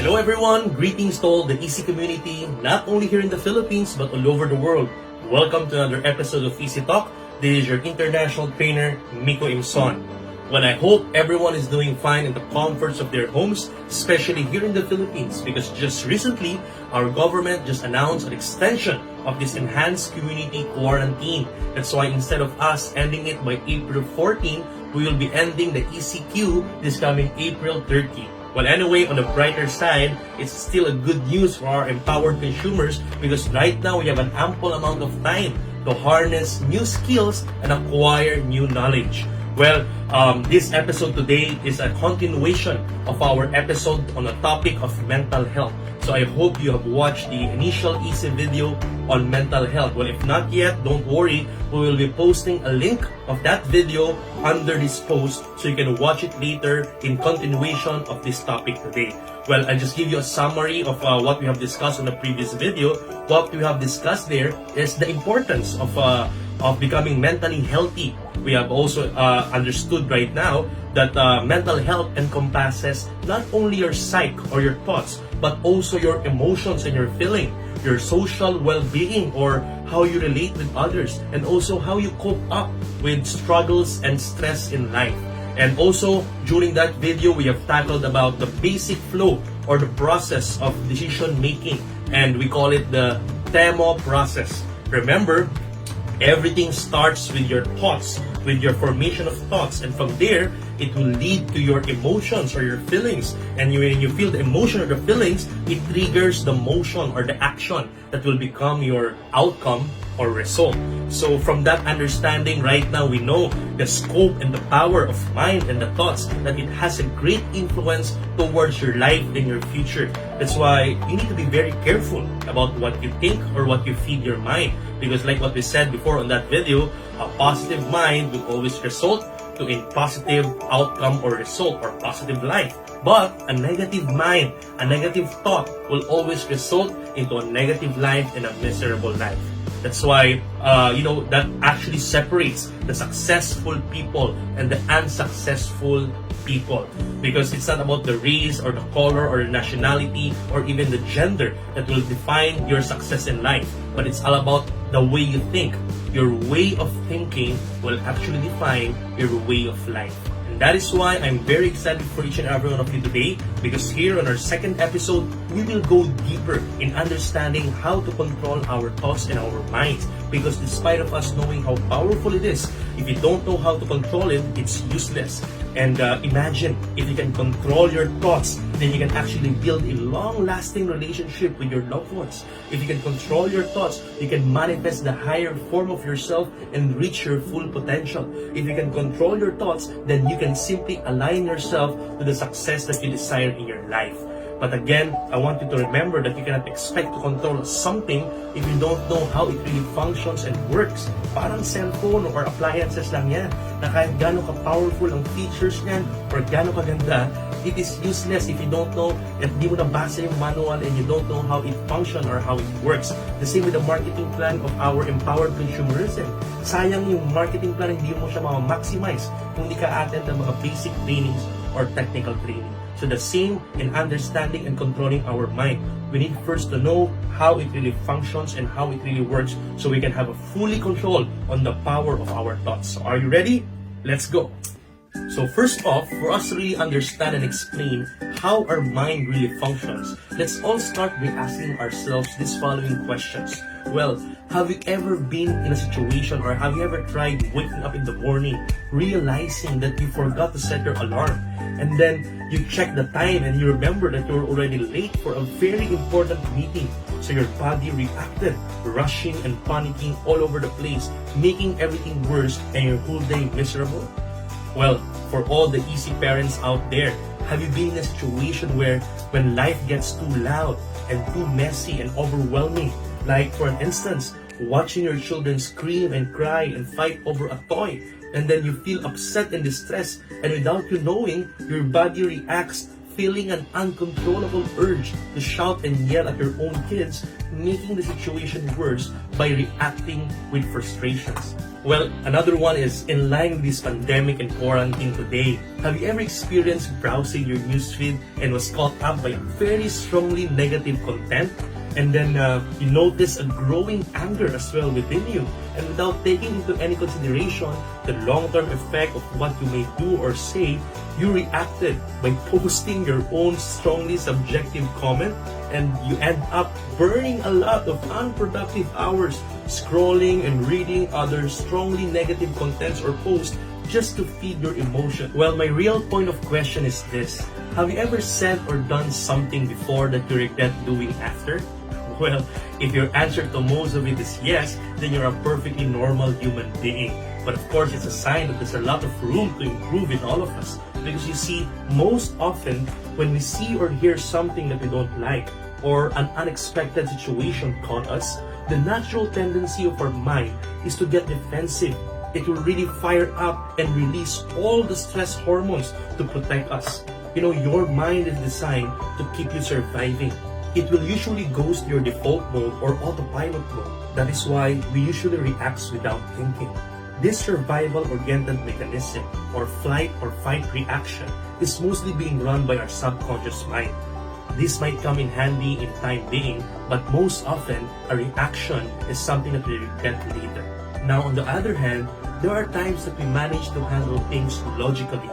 Hello everyone, greetings to all the Easy community, not only here in the Philippines but all over the world. Welcome to another episode of Easy Talk. This is your international trainer, Miko Imson. Well, I hope everyone is doing fine in the comforts of their homes, especially here in the Philippines, because just recently, our government just announced an extension of this enhanced community quarantine. That's why instead of us ending it by April 14, we will be ending the ECQ this coming April 30. Well, anyway, on the brighter side, it's still a good news for our empowered consumers because right now we have an ample amount of time to harness new skills and acquire new knowledge. Well, this episode today is a continuation of our episode on the topic of mental health. So I hope you have watched the initial easy video on mental health. Well, if not yet, don't worry. We will be posting a link of that video under this post so you can watch it later in continuation of this topic today. Well, I'll just give you a summary of what we have discussed in the previous video. What we have discussed there is the importance of becoming mentally healthy. We have also understood right now that mental health encompasses not only your psyche or your thoughts, but also your emotions and your feeling, your social well-being or how you relate with others, and also how you cope up with struggles and stress in life. And also, during that video, we have tackled about the basic flow or the process of decision making, and we call it the TEMO process. Remember, everything starts with your thoughts, with your formation of thoughts, and from there, it will lead to your emotions or your feelings. And when you feel the emotion or the feelings, it triggers the motion or the action that will become your outcome or result. So from that understanding, right now we know the scope and the power of mind and the thoughts, that it has a great influence towards your life and your future. That's why you need to be very careful about what you think or what you feed your mind. Because like what we said before on that video, a positive mind will always result to a positive outcome or result or positive life. But a negative mind, a negative thought will always result into a negative life and a miserable life. That's why, that actually separates the successful people and the unsuccessful people. Because it's not about the race or the color or the nationality or even the gender that will define your success in life. But it's all about the way you think. Your way of thinking will actually define your way of life. And that is why I'm very excited for each and every one of you today, because here on our second episode, we will go deeper in understanding how to control our thoughts and our minds. Because despite of us knowing how powerful it is, if you don't know how to control it, it's useless. And imagine, if you can control your thoughts, then you can actually build a long-lasting relationship with your loved ones. If you can control your thoughts, you can manifest the higher form of yourself and reach your full potential. If you can control your thoughts, then you can simply align yourself to the success that you desire in your life. But again, I want you to remember that you cannot expect to control something if you don't know how it really functions and works. Parang cellphone or appliances lang yan, na kahit gano'ng ka-powerful ang features niyan or gano'ng kaganda, it is useless if you don't know at di mo nabasa yung manual and you don't know how it functions or how it works. The same with the marketing plan of our empowered consumers. Sayang yung marketing plan, hindi mo siya ma-maximize kung hindi ka attend ng mga basic trainings or technical training. So the same in understanding and controlling our mind. We need first to know how it really functions and how it really works so we can have a fully control on the power of our thoughts. So are you ready? Let's go! So first off, for us to really understand and explain how our mind really functions, let's all start by asking ourselves these following questions. Well, have you ever been in a situation or have you ever tried waking up in the morning realizing that you forgot to set your alarm? And then you check the time and you remember that you're already late for a very important meeting. So your body reacted, rushing and panicking all over the place, making everything worse and your whole day miserable. Well, for all the easy parents out there, have you been in a situation where when life gets too loud and too messy and overwhelming, like for an instance, watching your children scream and cry and fight over a toy, and then you feel upset and distressed, and without you knowing, your body reacts feeling an uncontrollable urge to shout and yell at your own kids, making the situation worse by reacting with frustrations. Well, another one is in line with this pandemic and quarantine today. Have you ever experienced browsing your newsfeed and was caught up by a very strongly negative content? And then you notice a growing anger as well within you. And without taking into any consideration the long-term effect of what you may do or say, you reacted by posting your own strongly subjective comment, and you end up burning a lot of unproductive hours scrolling and reading other strongly negative contents or posts just to feed your emotion. Well, my real point of question is this: have you ever said or done something before that you regret doing after? Well, if your answer to most of it is yes, then you're a perfectly normal human being. But of course, it's a sign that there's a lot of room to improve in all of us. Because you see, most often, when we see or hear something that we don't like, or an unexpected situation caught us, the natural tendency of our mind is to get defensive. It will really fire up and release all the stress hormones to protect us. You know, your mind is designed to keep you surviving. It will usually go to your default mode or autopilot mode. That is why we usually react without thinking. This survival-oriented mechanism, or flight or fight reaction, is mostly being run by our subconscious mind. This might come in handy in time being, but most often, a reaction is something that we regret later. Now, on the other hand, there are times that we manage to handle things logically.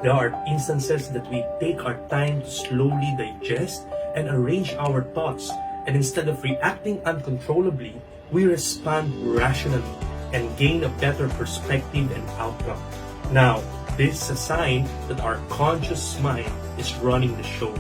There are instances that we take our time to slowly digest and arrange our thoughts, and instead of reacting uncontrollably, we respond rationally and gain a better perspective and outcome. Now, this is a sign that our conscious mind is running the show.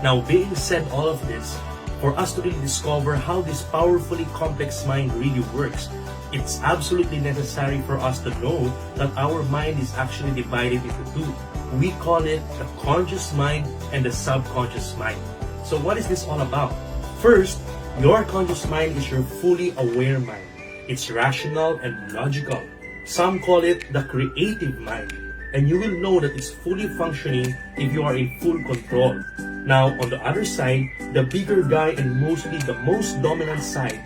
Now, being said all of this, for us to really discover how this powerfully complex mind really works, it's absolutely necessary for us to know that our mind is actually divided into two. We call it the conscious mind and the subconscious mind. So what is this all about? First, your conscious mind is your fully aware mind. It's rational and logical. Some call it the creative mind. And you will know that it's fully functioning if you are in full control. Now, on the other side, the bigger guy and mostly the most dominant side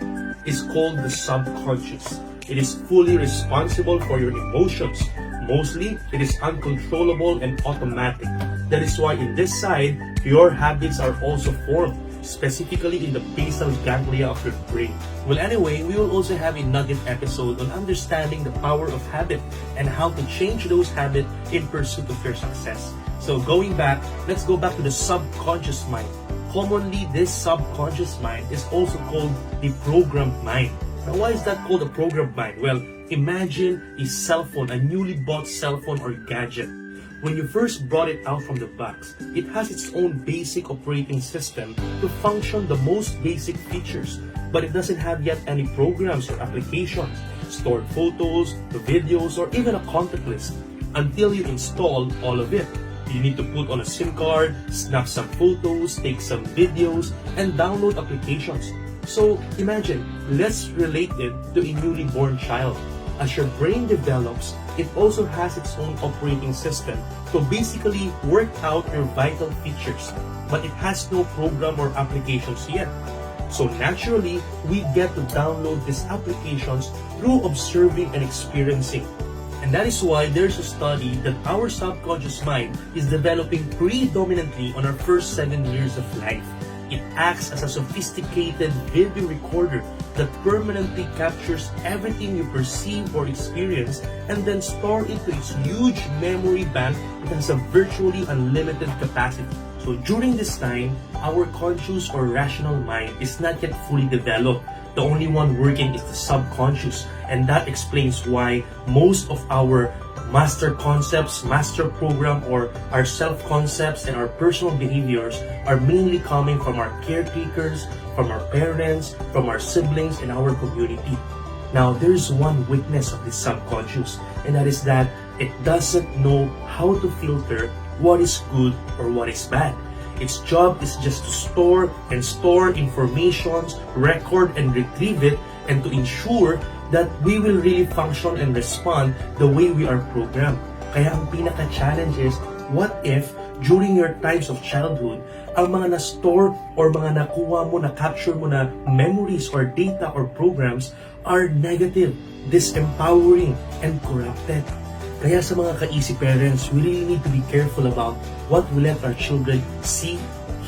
is called the subconscious. It is fully responsible for your emotions. Mostly, it is uncontrollable and automatic. That is why in this side, your habits are also formed, specifically in the basal ganglia of your brain. Well, anyway, we will also have a nugget episode on understanding the power of habit and how to change those habits in pursuit of your success. So going back, let's go back to the subconscious mind. Commonly, this subconscious mind is also called the programmed mind. Now, why is that called a programmed mind? Well, imagine a cell phone, a newly bought cell phone or gadget. When you first brought it out from the box, it has its own basic operating system to function the most basic features, but it doesn't have yet any programs or applications, stored photos, videos, or even a contact list until you install all of it. You need to put on a SIM card, snap some photos, take some videos, and download applications. So imagine, let's relate it to a newly born child. As your brain develops, it also has its own operating system to basically work out your vital features, but it has no program or applications yet. So naturally, we get to download these applications through observing and experiencing. And that is why there's a study that our subconscious mind is developing predominantly on our first 7 years of life. It acts as a sophisticated video recorder that permanently captures everything you perceive or experience and then store it to its huge memory bank that has a virtually unlimited capacity. So during this time, our conscious or rational mind is not yet fully developed. The only one working is the subconscious, and that explains why most of our master concepts, master program, or our self-concepts and our personal behaviors are mainly coming from our caretakers, from our parents, from our siblings, and our community. Now, there's one weakness of this subconscious, and that is that it doesn't know how to filter what is good or what is bad. Its job is just to store information, record and retrieve it, and to ensure that we will really function and respond the way we are programmed. Kaya ang pinaka-challenge is, what if during your times of childhood, ang mga na-store or mga nakuha mo, na-capture mo na memories or data or programs are negative, disempowering, and corrupted. Kaya sa mga ka-easy parents, we really need to be careful about what we let our children see,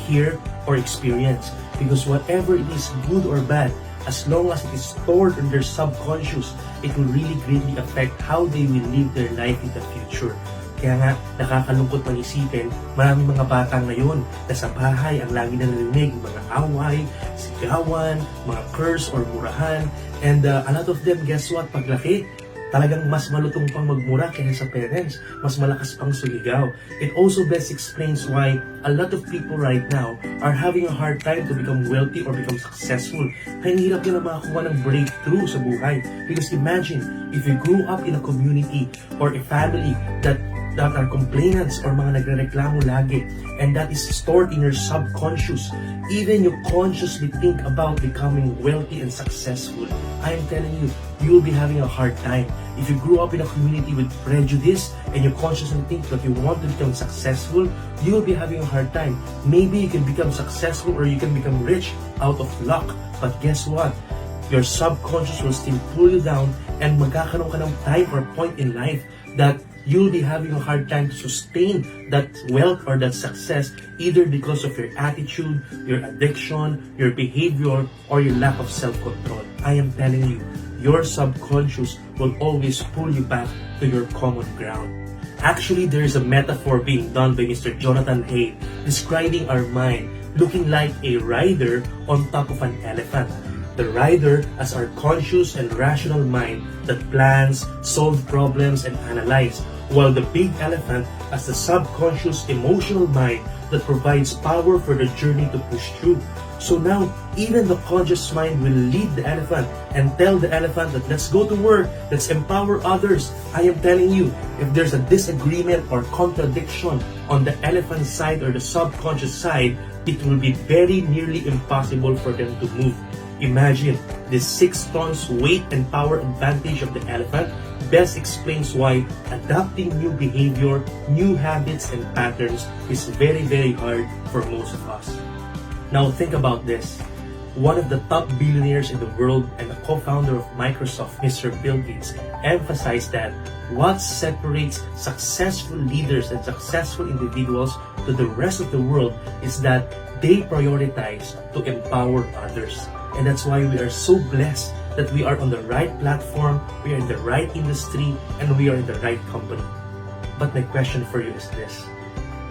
hear, or experience. Because whatever it is, good or bad, as long as it is stored in their subconscious, it will really greatly affect how they will live their life in the future. Kaya nga, nakakalungkot man isipin, maraming mga bata ngayon na sa bahay ang lagi na narinig, mga away, sigawan, mga curse or murahan, and a lot of them, guess what, paglaki, talagang mas malutong pang magmura kaysa sa parents, mas malakas pang suligaw. It also best explains why a lot of people right now are having a hard time to become wealthy or become successful. Kaya hirap nila makakuha ng breakthrough sa buhay. Because imagine, if you grew up in a community or a family that are complainants or mga nagrereklamo lagi, and that is stored in your subconscious, even you consciously think about becoming wealthy and successful, I am telling you, you will be having a hard time. If you grew up in a community with prejudice and you consciously think that you want to become successful, you will be having a hard time. Maybe you can become successful or you can become rich out of luck, but guess what? Your subconscious will still pull you down, and magkakaroon ka ng time or point in life that you'll be having a hard time to sustain that wealth or that success, either because of your attitude, your addiction, your behavior, or your lack of self-control. I am telling you, your subconscious will always pull you back to your common ground. Actually, there is a metaphor being done by Mr. Jonathan Haidt describing our mind looking like a rider on top of an elephant. The rider as our conscious and rational mind that plans, solve problems, and analyze, while the big elephant as the subconscious emotional mind that provides power for the journey to push through. So now, even the conscious mind will lead the elephant and tell the elephant that let's go to work, let's empower others. I am telling you, if there's a disagreement or contradiction on the elephant side or the subconscious side, it will be very nearly impossible for them to move. Imagine, this 6 tons weight and power advantage of the elephant best explains why adopting new behavior, new habits, and patterns is very, very hard for most of us. Now think about this. One of the top billionaires in the world and the co-founder of Microsoft, Mr. Bill Gates, emphasized that what separates successful leaders and successful individuals to the rest of the world is that they prioritize to empower others. And that's why we are so blessed that we are on the right platform, we are in the right industry, and we are in the right company. But my question for you is this: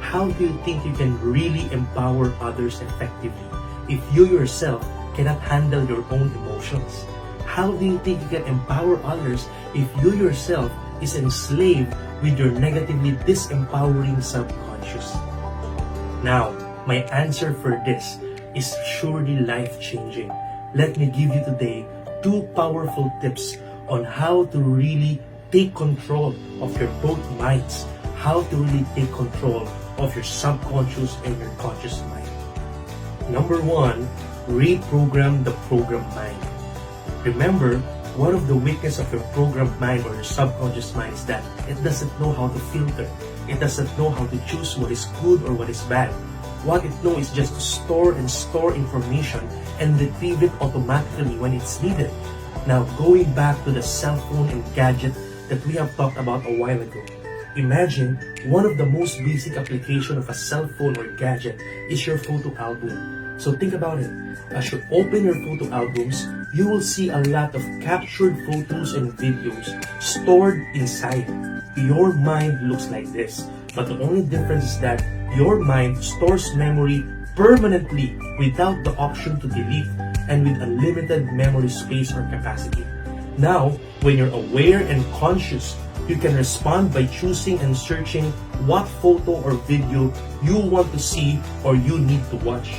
how do you think you can really empower others effectively if you yourself cannot handle your own emotions? How do you think you can empower others if you yourself is enslaved with your negatively disempowering subconscious? Now, my answer for this is surely life-changing. Let me give you today 2 powerful tips on how to really take control of your both minds, how to really take control of your subconscious and your conscious mind. Number 1, reprogram the programmed mind. Remember, one of the weakness of your programmed mind or your subconscious mind is that it doesn't know how to filter. It doesn't know how to choose what is good or what is bad. What it knows is just to store information and retrieve it automatically when it's needed. Now, going back to the cell phone and gadget that we have talked about a while ago. Imagine, one of the most basic application of a cell phone or gadget is your photo album. So think about it. As you open your photo albums, you will see a lot of captured photos and videos stored inside. Your mind looks like this, but the only difference is that your mind stores memory permanently without the option to delete and with unlimited memory space or capacity. Now, when you're aware and conscious, you can respond by choosing and searching what photo or video you want to see or you need to watch.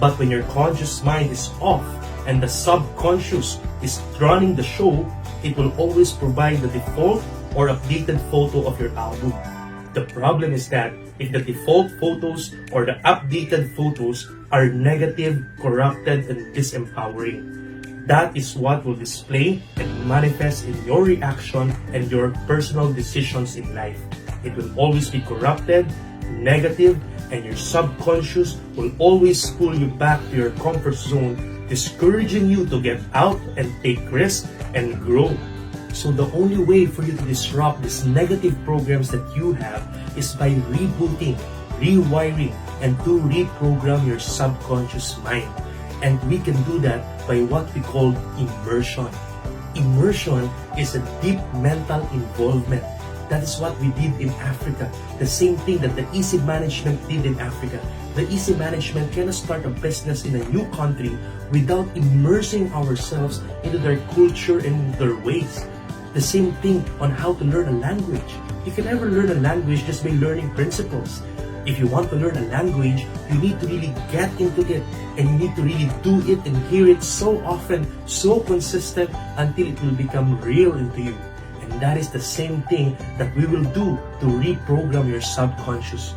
But when your conscious mind is off and the subconscious is running the show, it will always provide the default or updated photo of your album. The problem is that if the default photos or the updated photos are negative, corrupted, and disempowering, that is what will display and manifest in your reaction and your personal decisions in life. It will always be corrupted, negative, and your subconscious will always pull you back to your comfort zone, discouraging you to get out and take risks and grow. So the only way for you to disrupt these negative programs that you have is by rebooting, rewiring, and to reprogram your subconscious mind. And we can do that by what we call immersion. Immersion is a deep mental involvement. That is what we did in Africa. The same thing that the easy management did in Africa. The easy management cannot start a business in a new country without immersing ourselves into their culture and their ways. The same thing on how to learn a language. You can never learn a language just by learning principles. If you want to learn a language, you need to really get into it, and you need to really do it and hear it so often, so consistent, until it will become real into you. And that is the same thing that we will do to reprogram your subconscious.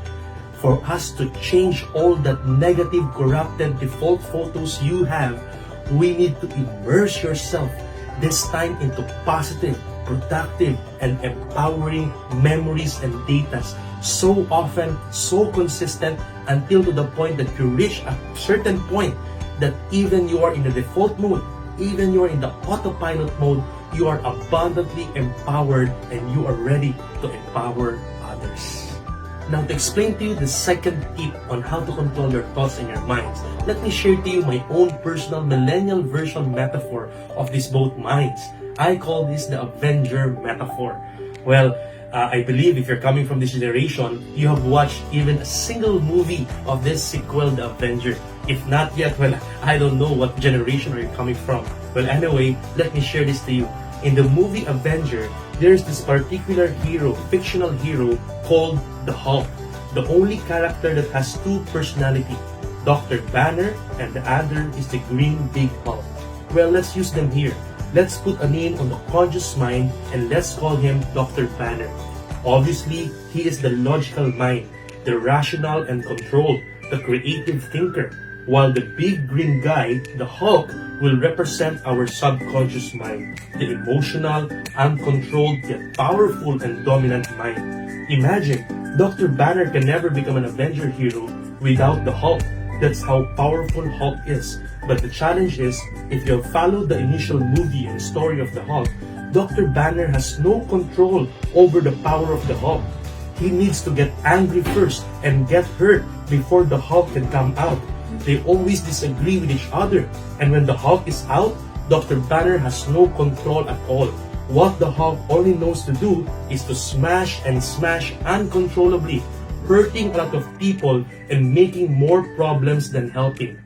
For us to change all that negative, corrupted default photos you have, we need to immerse yourself, this time into positive, productive, and empowering memories and data so often, so consistent, until to the point that you reach a certain point that even you are in the default mode, even you are in the autopilot mode, you are abundantly empowered and you are ready to empower others. Now, to explain to you the second tip on how to control your thoughts and your minds, let me share to you my own personal millennial version metaphor of these both minds. I call this the Avenger metaphor. Well, I believe if you're coming from this generation, you have watched even a single movie of this sequel, The Avenger. If not yet, well, I don't know what generation are you coming from. Well, anyway, let me share this to you. In the movie Avenger, there's this particular hero, fictional hero, called the Hulk. The only character that has two personalities, Dr. Banner and the other is the Green Big Hulk. Well, let's use them here. Let's put a name on the conscious mind and let's call him Dr. Banner. Obviously, he is the logical mind, the rational and controlled, the creative thinker, while the big green guy, the Hulk, will represent our subconscious mind, the emotional, uncontrolled, yet powerful and dominant mind. Imagine, Dr. Banner can never become an Avenger hero without the Hulk. That's how powerful Hulk is. But the challenge is, if you have followed the initial movie and story of the Hulk, Dr. Banner has no control over the power of the Hulk. He needs to get angry first and get hurt before the Hulk can come out. They always disagree with each other, and when the Hulk is out, Dr. Banner has no control at all. What the Hulk only knows to do is to smash and smash uncontrollably, hurting a lot of people and making more problems than helping.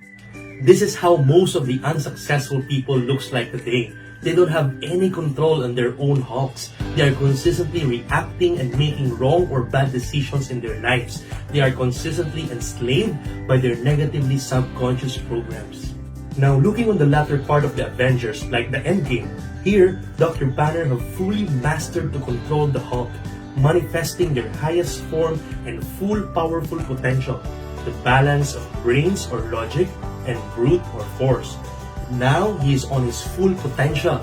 This is how most of the unsuccessful people looks like today. They don't have any control on their own Hulks. They are consistently reacting and making wrong or bad decisions in their lives. They are consistently enslaved by their negatively subconscious programs. Now, looking on the latter part of the Avengers, like the Endgame, here, Dr. Banner have fully mastered to control the Hulk, manifesting their highest form and full powerful potential, the balance of brains or logic and brute or force. Now he is on his full potential,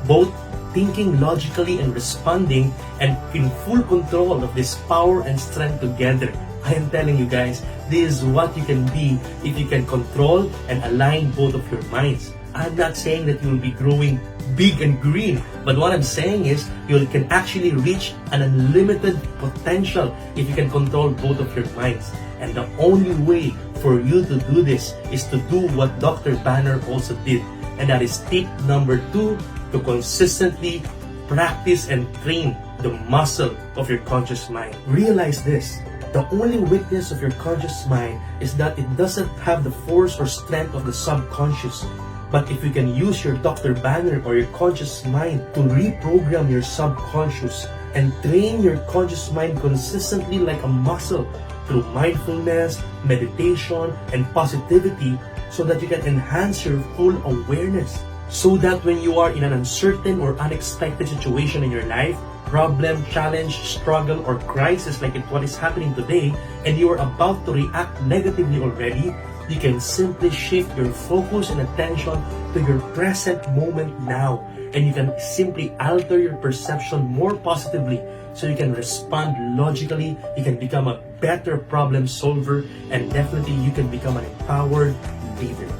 both thinking logically and responding, and in full control of this power and strength together. I am telling you guys, this is what you can be if you can control and align both of your minds. I'm not saying that you will be growing big and green, but what I'm saying is you can actually reach an unlimited potential if you can control both of your minds. And the only way for you to do this is to do what Dr. Banner also did. And that is tip number 2, to consistently practice and train the muscle of your conscious mind. Realize this, the only weakness of your conscious mind is that it doesn't have the force or strength of the subconscious. But if you can use your Dr. Banner or your conscious mind to reprogram your subconscious and train your conscious mind consistently like a muscle through mindfulness, meditation, and positivity, so that you can enhance your full awareness. So that when you are in an uncertain or unexpected situation in your life, problem, challenge, struggle, or crisis like what is happening today, and you are about to react negatively already, you can simply shift your focus and attention to your present moment now, and you can simply alter your perception more positively so you can respond logically, you can become a better problem solver, and definitely you can become an empowered leader.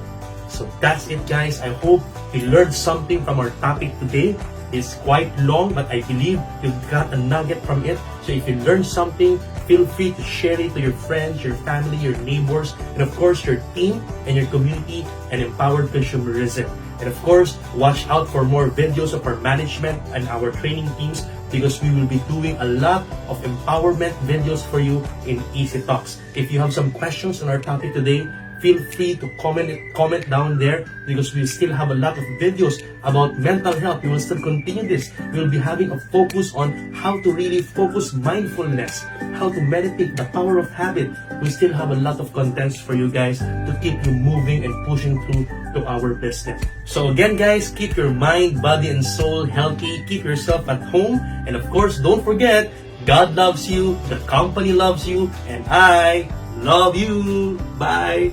So that's it, guys. I hope you learned something from our topic today. It's quite long, but I believe you got a nugget from it. So if you learned something, feel free to share it to your friends, your family, your neighbors, and of course your team and your community and empowered consumerism. And of course, watch out for more videos of our management and our training teams, because we will be doing a lot of empowerment videos for you in Easy Talks. If you have some questions on our topic today, feel free to comment down there, because we still have a lot of videos about mental health. We will still continue this. We will be having a focus on how to really focus mindfulness, how to meditate, the power of habit. We still have a lot of contents for you guys to keep you moving and pushing through to our business. So again, guys, keep your mind, body, and soul healthy. Keep yourself at home. And of course, don't forget, God loves you, the company loves you, and I love you. Bye.